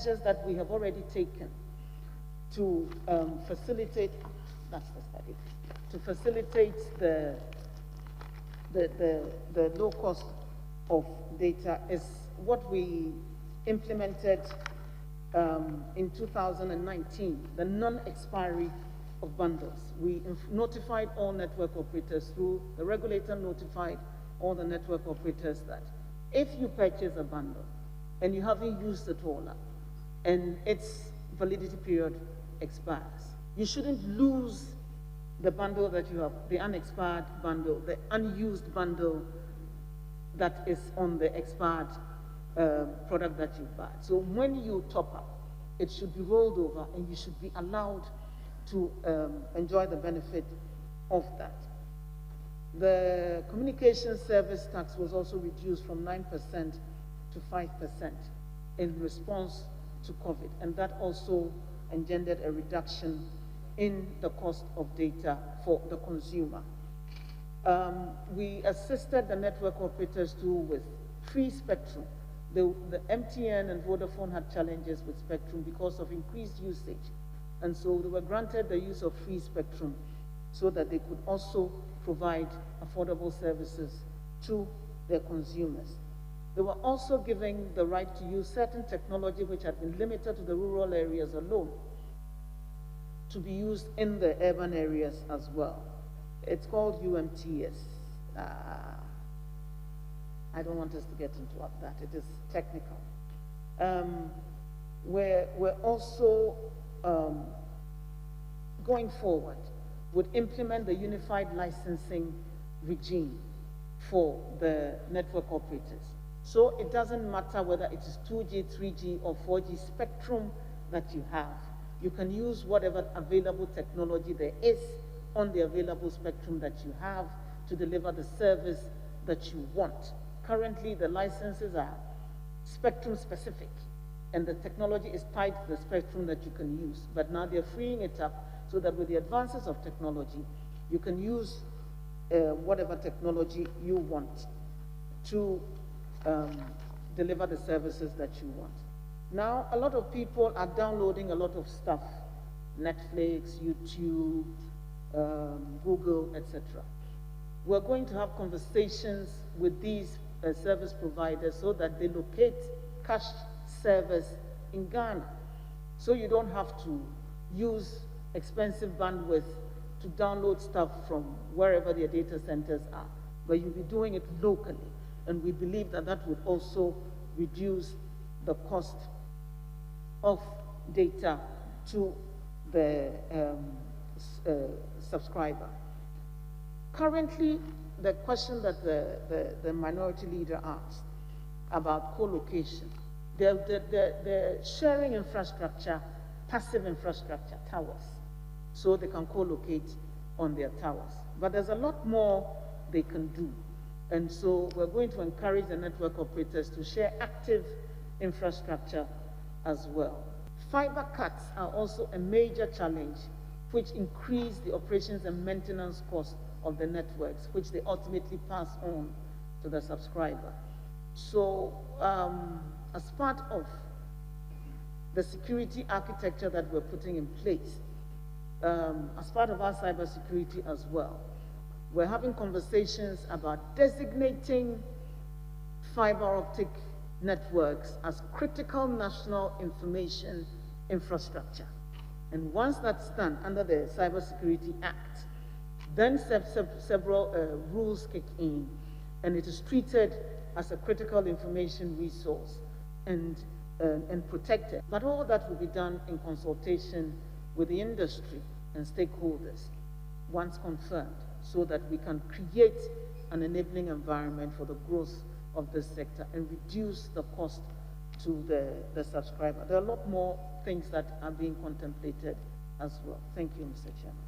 measures that we have already taken to facilitate, that's the study, to facilitate the low cost of data is what we implemented in 2019, the non-expiry of bundles. We notified all network operators through, the regulator notified all the network operators that if you purchase a bundle and you haven't used it all up and its validity period expires, you shouldn't lose the bundle that you have, the unexpired bundle, the unused bundle that is on the expired product that you buy. So when you top up, it should be rolled over and you should be allowed to enjoy the benefit of that. The communication service tax was also reduced from 9% to 5% in response to COVID, and that also engendered a reduction in the cost of data for the consumer. We assisted the network operators too with free spectrum. The MTN and Vodafone had challenges with spectrum because of increased usage. And so they were granted the use of free spectrum so that they could also provide affordable services to their consumers. They were also given the right to use certain technology which had been limited to the rural areas alone to be used in the urban areas as well. It's called UMTS. I don't want us to get into that. It is technical. We're also going forward would implement the unified licensing regime for the network operators. So it doesn't matter whether it is 2G, 3G, or 4G spectrum that you have. You can use whatever available technology there is on the available spectrum that you have to deliver the service that you want. Currently, the licenses are spectrum specific, and the technology is tied to the spectrum that you can use. But now they're freeing it up so that with the advances of technology, you can use whatever technology you want to deliver the services that you want. Now, a lot of people are downloading a lot of stuff, Netflix, YouTube, Google, etc. We're going to have conversations with these service providers so that they locate cached service in Ghana. So you don't have to use expensive bandwidth to download stuff from wherever their data centers are, but you'll be doing it locally. And we believe that that would also reduce the cost of data to the subscriber. Currently, the question that the minority leader asked about co-location, they're sharing infrastructure, passive infrastructure, towers, so they can co-locate on their towers. But there's a lot more they can do. And so we're going to encourage the network operators to share active infrastructure as well. Fiber cuts are also a major challenge, which increase the operations and maintenance costs of the networks, which they ultimately pass on to the subscriber. So as part of the security architecture that we're putting in place, as part of our cybersecurity as well, we're having conversations about designating fiber optic networks as critical national information infrastructure. And once that's done under the Cybersecurity Act, then several rules kick in, and it is treated as a critical information resource and protected. But all that will be done in consultation with the industry and stakeholders once confirmed, so that we can create an enabling environment for the growth of this sector and reduce the cost to the subscriber. There are a lot more things that are being contemplated as well. Thank you, Mr. Chairman.